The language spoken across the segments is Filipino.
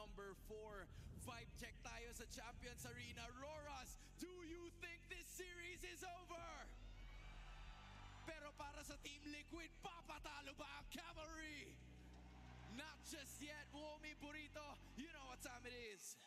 number 4. Vibe check tayo sa Champions Arena. Roras, do you think this series is over? Pero para sa Team Liquid, papatalo ba ang Cavalry? Not just yet, Womi Burrito. You know what time it is.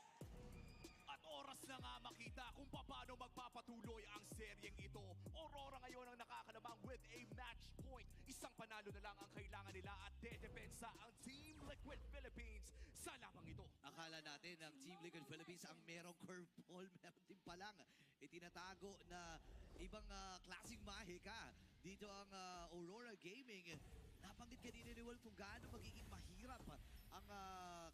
At oras na nga makita kung paano magpapatuloy ang seryeng ito. Aurora ngayon ang nakakalabang with a match point. Isang panalo na lang ang kailangan nila at dedepensa ang Team Liquid Philippines sa labang ito. Akala natin ang Team Liquid Philippines ang merong curveball, meron din palang itinatago na ibang klaseng mahika. Dito ang Aurora Gaming. Napanggit kanina ni Wolf kung gaano magiging mahirap ang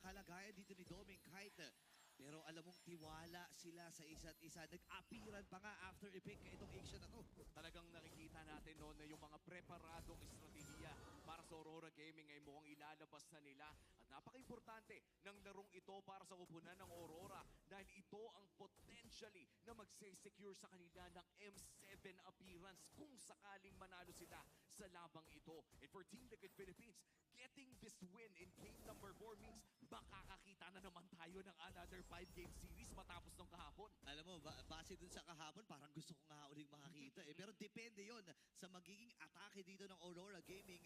kalagayan dito ni Doming Kite. Pero alam mong tiwala sila sa isa't isa. Nag-apiran pa nga after i-pick itong action na to. Talagang nakikita natin noon na yung mga preparadong estratehiya para sa Aurora Gaming ay mukhang ilalabas na nila. At napaka-importante ng larong ito para sa kupunan ng Aurora dahil ito ang potentially na mag-secure sa kanila ng M7 appearance kung sakaling manalo sila sa labang ito. And for Team Liquid Philippines, getting this win in game number 4 means makakakita na naman tayo ng another 5-game series matapos nung kahapon. Alam mo, base dun sa kahapon, parang gusto ko nga uling makakita eh. Pero depende yon sa magiging atake dito ng Aurora Gaming.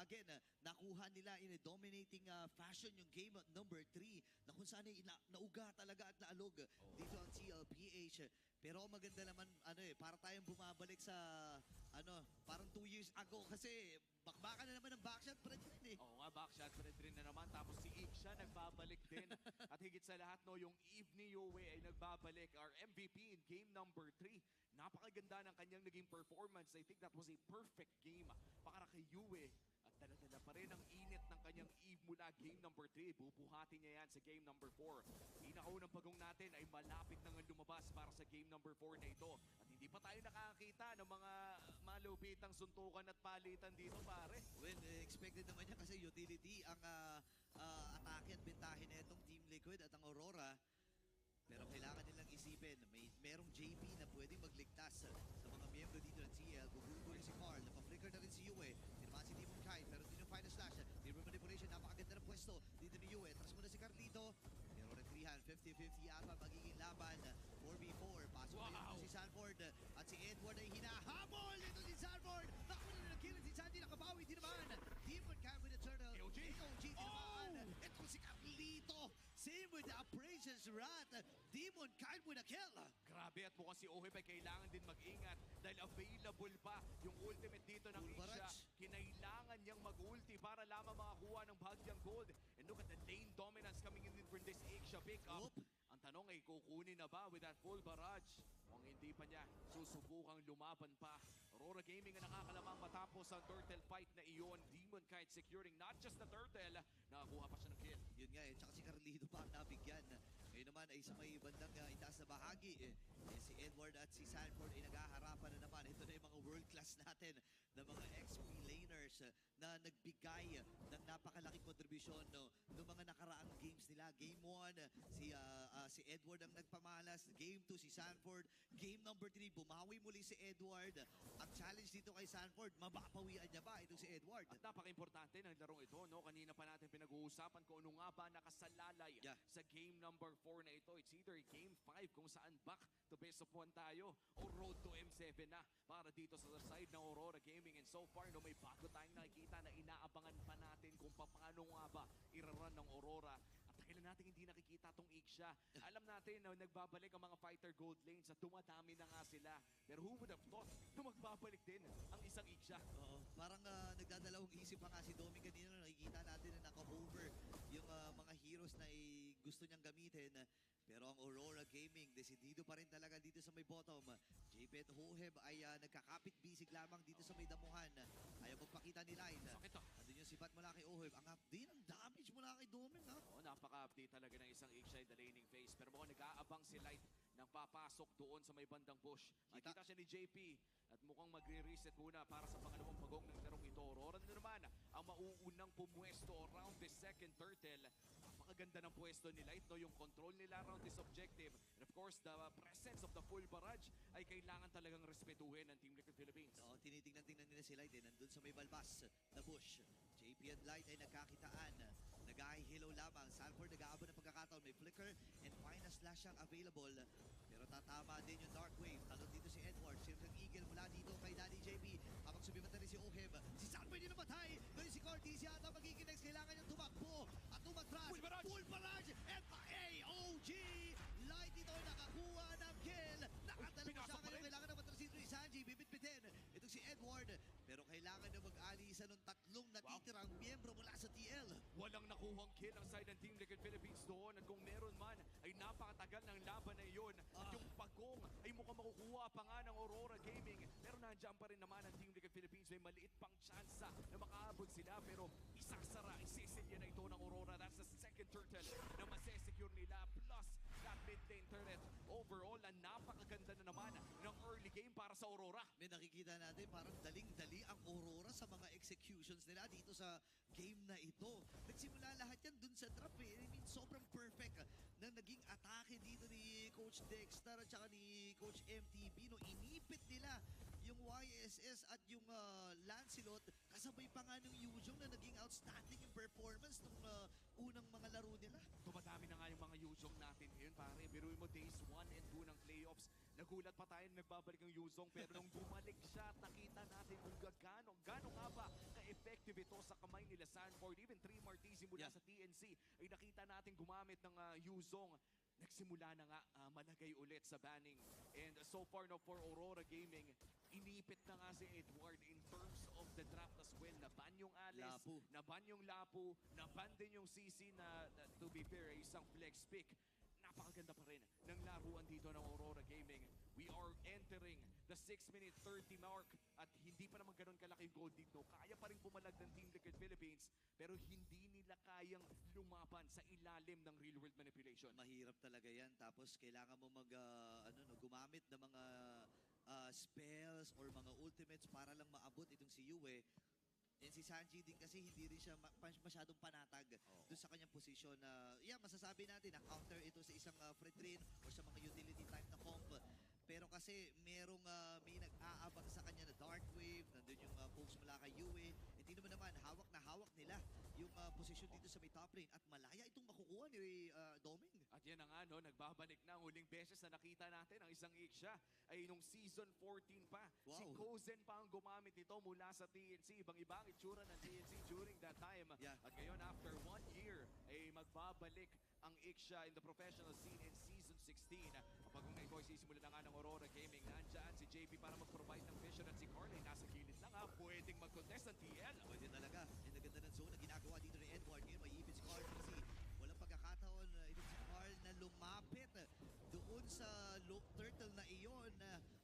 Again, nakuha nila in a dominating fashion yung game number 3 na kung saan ay nauga talaga at naalog dito ang CLPH. Pero maganda naman, para tayong bumabalik sa, parang 2 years ago kasi bakbakan na naman ng backshot Fred rin eh. Oo nga, backshot Fred rin na naman. Tapos si Iksha nagbabalik din. At higit sa lahat, no, yung Eve ni Yue ay nagbabalik. Our MVP in game number 3. Napakaganda ng kanyang naging performance. I think that was a perfect game para kay Yue. At dala-dala pa rin ang init ng kanyang Eve mula game number 3. Bubuhatin niya yan sa game number 4. Pinakaunang pagong natin ay malapit nang lumabas para sa game number 4 na ito. At hindi pa tayo nakakita ng mga malupitang suntukan at palitan dito, pare. Well, expected naman niya kasi utility ang atake at bentahin na itong Team Liquid at ang Aurora. Pero kailangan nilang isipin, merong JP na pwedeng magligtas sa mga miyembro dito ng TL. Gugulo si Carl, napaflicker na rin si Yue. Tinamaan si Demon Kite, pero dito yung final slash. Mirror manipulation, napakaganda ng pwesto dito ni Yue. Tras muna si Carlito. Pero nag-3-hand, 50-50 ata magiging laban. 4v4, pasok na si Sanford. At si Edward ay hinahabol. Ito si Sanford. Nakakuha na ng kill. Si Sandy nakabawi din naman. Demon Kite with the turtle. AOG din naman. Ito si Carlito. Same with the Operations Rat. Demon Kite with a kill. Grabe, at mukhang si Oheb ay kailangan din mag-ingat dahil available pa yung ultimate dito ng Iksha. Kinailangan niyang mag-ulti para lamang makakuha ng bahagyang gold. And look at the lane dominance coming in for this Iksha pickup. Ang tanong ay kukunin na ba with that full barrage? Kung hindi pa niya, susubukang lumaban pa. Aurora Gaming ang nakakalamang matapos ang turtle fight na iyon. Demon Kite securing not just the turtle, nakakuha pa siya ng kill. Yun nga tsaka si Carlito pa ang nabigyan. Ngayon naman ay sa may bandang itaas na bahagi. Si Edward at si Sanford ay naghaharapan na naman. Ito na yung mga world class natin na mga XP laners na nagbigay ng napakalaking kontribusyon ng mga nakaraang games nila. Game 1, si Edward ang nagpamalas. Game 2, si Sanford. Game number 3, bumawi muli si Edward. Ang challenge dito kay Sanford, mabapawian niya ba itong si Edward? At napaka-importante ng larong ito, no? Kanina pa natin pinag-uusapan kung ano nga ba nakasalalay sa game number 4 na ito. It's either game 5 kung saan back to best of 1 tayo o road to M7 na para dito sa side ng Aurora Gaming. And so far, no, may bago tayong nakikita na inaabangan pa natin kung paano nga ba irarun ng Aurora. At kailan natin hindi nakikita itong Iksha. Alam natin na nagbabalik ang mga fighter gold lanes at dumadami na nga sila. Pero who would have thought na magbabalik din ang isang Iksha? Oo, parang nagdadalawang isip pa nga si Domi kanina. Nakikita natin na naka-over yung mga heroes na gusto niyang gamitin. Pero ang Aurora Gaming, desidido pa rin talaga dito sa may bottom. JP at Hoheb ay nagkakapit bisig lamang dito sa may damuhan. Ayaw magpakita ni Line. Andun yung sipat mula kay Hoheb. Ang update, ang damage mula kay Domin. Oo, napaka-update talaga ng isang Iksha in the laning phase. Pero mukhang nag-aabang si Light nang papasok doon sa may bandang push. Makita siya ni JP at mukhang magre-reset muna para sa pangalawang pagong ng larong ito. Aurora na naman ang mauunang pumwesto around the second turtle. Napakaganda ng pwesto ni Light, no? Yung control nila around this objective. And of course, the presence of the full barrage ay kailangan talagang respetuhin ng Team Liquid Philippines. Oo, tinitingnan nila si Light nandun sa may balbas na bush. JP and Light ay nagkakitaan. Nag-ahihilaw lamang. Sanford nag-aabot ng pagkakataon. Berserker and Final Slash ang available. Pero tatama din yung Dark Wave. Talon dito si Edward. Silver Eagle mula dito kay Daddy JP. Habang sumibat na rin si Oheb. Si San pwede namatay. Ngayon si Cortez yata magiging next. Kailangan niyang tumakbo at tumatras. Full barrage! Full barrage! And AOG! Light ito ay nakakuha ng kill. Nakatalo Pinasa sa pa akin. rin. Kailangan na matrasin ni Sanji. Bibit-bitin. Itong si Edward. Pero kailangan na mag-alisa ng tatlong natitirang miyembro mula sa TL. Walang nakuhang kill ang side ng Team Liquid Philippines doon at kung meron man ay napakatagal ng laban na iyon at yung pagong ay mukhang makukuha pa nga ng Aurora Gaming pero nandiyan pa rin naman ang Team Liquid Philippines, may maliit pang tsansa na makaabot sila pero isasara, isisilya na ito ng Aurora. That's the second turtle na masesecure nila plus that mid lane turret. Overall, ang napakaganda na naman ng early game para sa Aurora. May nakikita natin parang daling-dali ang Aurora sa mga executions nila dito sa game na ito. Nagsimula lahat yan dun sa drop eh. I mean, sobrang perfect na naging atake dito ni Coach Dexter at saka ni Coach MTB. No, inipit nila yung YSS at yung Lancelot. Kasabay pa nga ng Yuzhong na naging outstanding yung performance nung unang mga laro nila. Tumadami na nga yung mga Yuzhong natin ngayon, pare. Biruin mo days 1 and 2 ng playoffs. Nagulat pa tayo nagbabalik ang Yuzhong pero nung bumalik siya, nakita natin kung gaano nga ba ka-effective ito sa kamay nila Sanford. Even 3 Martisi mula sa TNC ay nakita natin gumamit ng Yuzhong. Nagsimula na nga malagay ulit sa banning. And so far no for Aurora Gaming, inipit na nga si Edward in terms of the draft as well. Naban yung Alice, Lapu. naban yung Lapu, naban din yung CC na to be fair, ay isang flex pick. Napakaganda pa rin ng laruan dito ng Aurora Gaming. We are entering the 6-minute 30 mark at hindi pa naman ganun kalaki yung gold dito. Kaya pa rin pumalag ng Team Liquid Philippines pero hindi nila kayang lumaban sa ilalim ng real world manipulation. Mahirap talaga yan. Tapos kailangan mo gumamit ng mga spells or mga ultimates para lang maabot itong si Yue. And si Sanji din kasi hindi rin siya masyadong panatag doon sa kanyang posisyon na masasabi natin na counter ito sa isang Fredrin or sa mga utility type na comp. Pero kasi may nag-aabang sa kanya na Dark Wave, nandun yung pokes mula kay Yue. Hindi naman hawak na hawak nila yung posisyon dito sa may top lane at malaya itong makukuha ni Doming. At yan na nga, no, nagbabalik na. Huling beses na nakita natin ang isang Ixia ay nung season 14 pa. Wow. Si Kozen pa ang gumamit nito mula sa TNC. Ibang-ibang itsura ng TNC during that time. Yeah. At ngayon, after 1 year, ay magbabalik ang Ixia in the professional scene in season 16. Kapag kung ito ay sisimula na nga ng Aurora Gaming, nandyan si JP para mag-provide ng vision at si Carly nasa gilid lang ha. Pwedeng mag-contest ng TL. Pwede talaga. And ganda ng zone na ginagawa dito ni Edward. Ngayon, maipit si Carl kasi walang pagkakataon itong si Carl na lumapit doon sa turtle na iyon.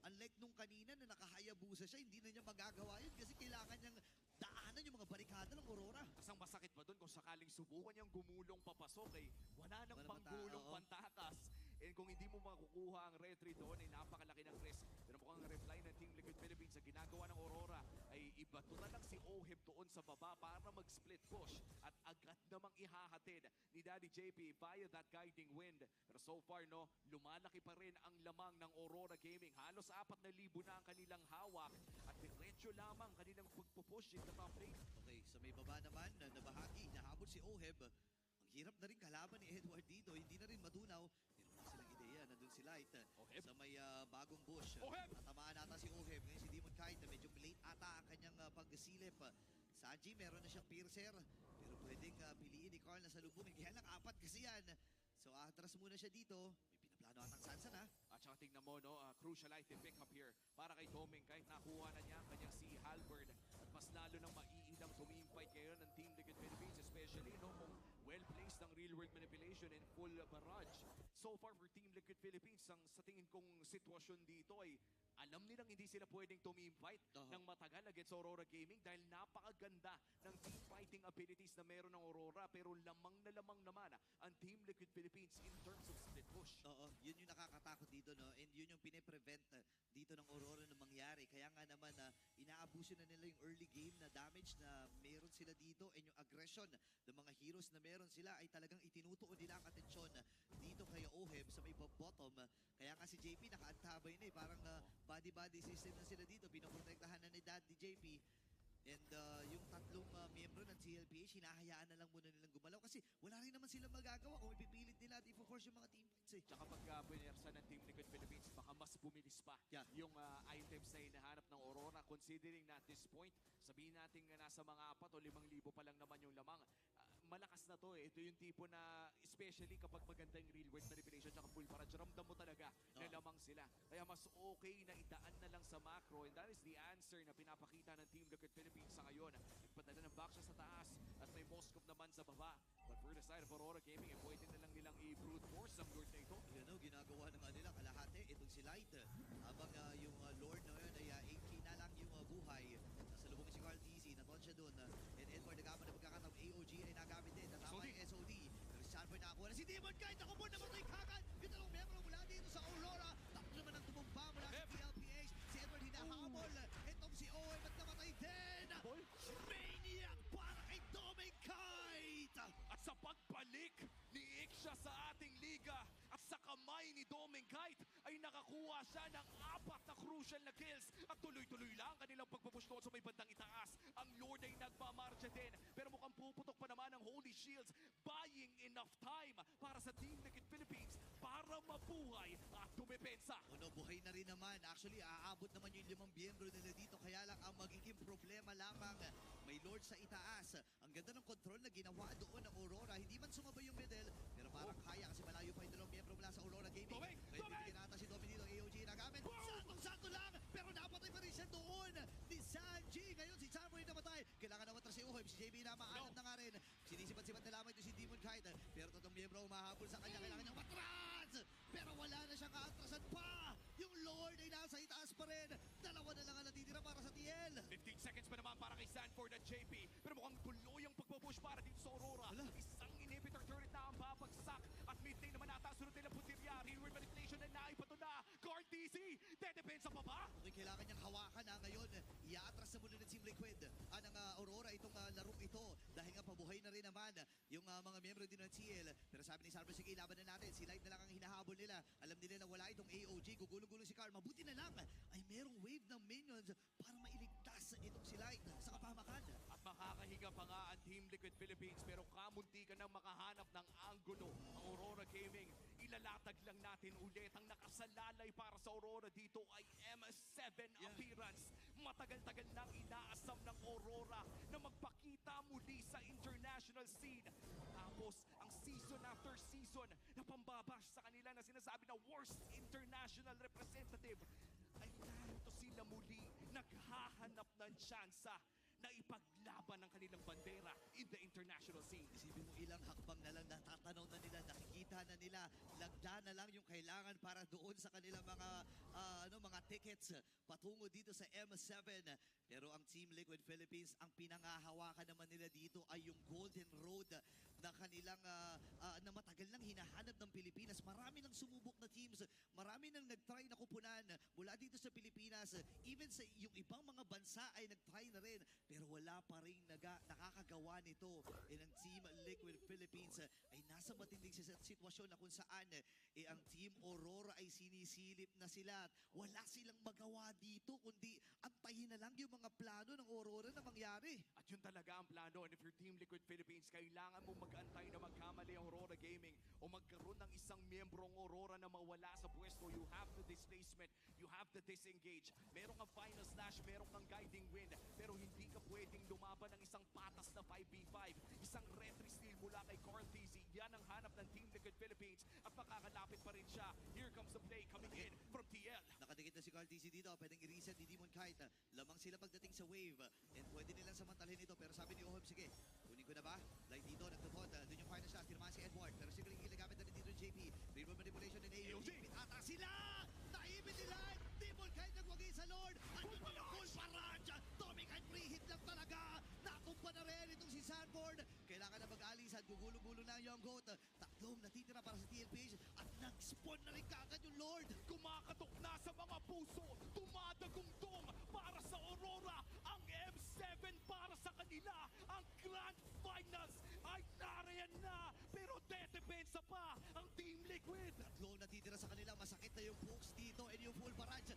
Unlike nung kanina na nakahayabusa siya, hindi na niya magagawa yun kasi kailangan niyang daanan yung mga barikada ng Aurora. Kasang masakit pa doon kung sakaling subukan niyang gumulong papasok wala nang Wala panggulong oo. pantakas. And kung hindi mo makukuha ang retry doon ay napakalaki ng risk. Pero mukhang reply ng Team Liquid Philippines sa ginagawa ng Aurora ay ibato na lang si Oheb doon sa baba para mag-split push at agad namang ihahatid ni Daddy JP via that guiding wind. Pero so far no, lumalaki pa rin ang lamang ng Aurora Gaming. Halos 4,000 na ang kanilang hawak at diretso lamang kanilang pagpupush in the top lane. Okay, sa may baba naman na bahagi, nahabol si Oheb. Ang hirap na rin kalaban ni Edward dito. Hindi na rin madunaw. Meron na silang ideya. Nandun si Light Oheb. sa may bagong bush. Oheb! Natamaan nata si Oheb. Ngayon si Demon Kite, medyo late ata ang kanyang pagsilip. Sanji, meron na siyang piercer. Pero pwedeng piliin ni Carl na salubungin. Kaya lang 4 kasi yan. So atras muna siya dito. May pinaplano atang Sansa na. At saka tingnan mo, no, crucial item pick up here para kay Doming. Kahit nakuha na niya ang kanyang si Halberd. At mas lalo nang maiilang tumingfight ngayon ng Team Liquid Philippines. Especially, no, kung well-placed ang real-world manipulation and full barrage. So far for Team Liquid Philippines, sa tingin kong sitwasyon dito ay alam nilang hindi sila pwedeng tumim-fight ng matagal against Aurora Gaming dahil napakaganda ng team fighting abilities na meron ng Aurora pero lamang naman ang Team Liquid Philippines in terms of split push. Oo, yun yung nakakatakot dito, no? And yun yung pine-prevent dito ng Aurora na mangyari. Kaya nga naman inaabuso na nila yung early game na damage na meron sila dito and yung aggression ng mga heroes na meron sila ay talagang itinutuon nila ang atensyon dito kay Oheb sa may bottom. Kaya nga si JP nakaantabay na parang body-body system na sila dito. Pinoprotektahan na ni Daddy JP. And yung tatlong miyembro ng CLPH, hinahayaan na lang muna nilang gumalaw. Kasi kasi wala rin naman silang magagawa kung ipipilit nila at i-force yung mga teammates eh. Tsaka pagka punyersa ng Team Liquid Philippines, baka mas bumilis pa Yeah. yung items na hinahanap ng Aurora. Considering na at this point, sabihin natin nga nasa mga 4 o 5,000 pa lang naman yung lamang. Malakas na to eh. Ito yung tipo na, especially kapag maganda yung real world manipulation tsaka full barrage, ramdam mo talaga na lamang sila. Kaya mas okay na idaan na lang sa macro, and that is the answer na pinapakita ng Team Liquid Philippines sa ngayon. Nagpadala ng back siya sa taas at may Moskov naman sa baba. But for the side of Aurora Gaming, pwede na lang nilang i-brute force ang Lord na ito. Yun o, ginagawa naman nila kalahati itong si Light. Habang yung Lord na yun ay 8k na lang yung buhay. Nasa lubong si Carl TZ, naton siya dun. And Edward nagaman na pagkakataong AOG ay nagamit din. Natama yung SOD. Pero si Sanford nakakuha na si Demon Guy. Ako po namatay kagad. Yung dalawang membro mula dito sa Aurora. Tatlo naman ang tumumba mula sa PLPH. Si Edward hinahabol. Itong si OM at namatay din. Maniac para kay Domengkite. At sa pagbalik ni Iksha sa ating liga at sa kamay ni Domengkite ay nakakuha siya ng 4 na crucial na kills at tuloy-tuloy lang kanilang pagpupush doon sa may bandang itaas. Ang Lord ay nagmamarcha din pero mukhang puputok pa naman ang Holy Shields, buying enough time para sa Team Liquid Philippines para mabuhay at tumepensa. Ano, buhay na rin naman. Actually, aabot naman yung 5 miyembro nila dito. Kaya lang ang magiging problema lamang, may Lord sa itaas. Ang ganda ng control na ginawa doon ng Aurora. Hindi man sumabay yung middle, pero parang kaya kasi malayo pa yung 2 miyembro mula sa Aurora Gaming. Kaya bibigyan nata si Dominito, AOG nagamit. Sakto lang, pero napatay pa rin siya doon ni Sanji. Ngayon si Sanford namatay. Kailangan na matras si Uhoy. Si JB na maalam na nga rin. Sinisipat-sipat na lamang ito si Demon Kite. Pero 3 miyembro umahabol sa kanya. Kailangan niyang matras. Pero wala na siyang kaatrasan pa. Yung Lord ay nasa itaas pa rin. 2 na lang ang natitira para sa TL. 15 seconds pa naman para kay Sanford at JP. Pero mukhang tuloy ang pagpupush para dito sa Aurora. Isang inhibitor turret na ang babagsak. At mid-lane naman ata sunod nila Putirya. Real-world manipulation na naipato na. Guard DC, dedepensa pa ba? Okay, kailangan niyang hawakan na ngayon. Iaatras na muna ng Team Liquid. Ang Aurora itong larong ito. Dahil nga pabuhay na rin naman yung mga miyembro din ng TL. Pero sabi ni Sanford, sige, laban na natin. Si Light na lang ang hinahabol nila. Alam nila na wala itong AOG. Gugulong-gulong si Carl. Mabuti na lang ay merong wave ng minions para mailigtas itong si Light sa kapahamakan. At makakahiga pa nga ang Team Liquid Philippines pero kamunti ka nang makahanap ng anggulo. Ang Aurora Gaming, ilalatag lang natin ulit ang nakasalalay para sa Aurora dito ay M7 appearance. Matagal-tagal nang inaasam ng Aurora na magpakita muli sa international scene. Tapos, ang season after season na pambabash sa kanila na sinasabi na worst international representative ay narito sila muli naghahanap ng tsansa na ipaglaban ang kanilang bandera in the international scene. Isipin mo ilang hakbang na lang natatanaw na nila, nakikita na nila, lagda na lang yung kailangan para doon sa kanilang mga tickets patungo dito sa M7. Pero ang Team Liquid Philippines, ang pinangahawakan naman nila dito ay yung Golden Road na kanilang na matagal nang hinahanap ng Pilipinas. Marami nang sumubok na teams, marami nang nagtry na kupunan mula dito sa Pilipinas. Even sa yung ibang mga bansa ay nagtry na rin, pero wala pa rin nakakagawa nito. And ang Team Liquid Philippines ay nasa matinding sitwasyon na kung saan ang Team Aurora ay sinisilip na sila. Wala silang magawa dito, kundi antayin na lang yung mga plano ng Aurora na mangyari. At yun talaga ang plano. And if you're Team Liquid Philippines, kailangan mo mag-antay na magkamali ang Aurora Gaming o magkaroon ng isang miyembrong Aurora na mawala sa pwesto. You have the displacement, you have the disengage. Meron kang final slash, meron kang guiding wind, pero hindi ka pwedeng lumaban ng isang patas na 5v5. Isang retry steal mula kay Carl TZ. Yan ang hanap ng Team Liquid Philippines at makakalapit pa rin siya. Here comes the play coming in from TL. Nakadikit na si Carl TZ dito. Pwedeng i-reset ni Demon Kite. Lamang sila pagdating sa wave. And pwede nilang samantalhin ito. Pero sabi ni Ohom, sige, kunin ko na ba? Light dito, nagtutod. Doon yung final shot. Tinamaan si Edward. Pero siguro yung ginagamit na rin dito yung JP. Rainbow manipulation and AOG. Ata sila! Naibit nila! Demon Kite nagwagi sa Lord. At yung mga full barrage. Tommy Kite pre-hit lang talaga. Natumpa na rin itong si Sanford. Kailangan na mag-alisan. Gugulo-gulo na yung goat. Tatlong natitira para sa TLPH. At nag-spawn na rin kagad yung Lord. Kumakatok na sa mga puso. Tumadagungtong para sa Aurora. Ang M7 para sa kanila. Ang Grand Finals ay nariyan na. Pero dedepensa pa ang Team Liquid. Tatlong natitira sa kanila. Masakit na yung pokes dito. And yung full barrage.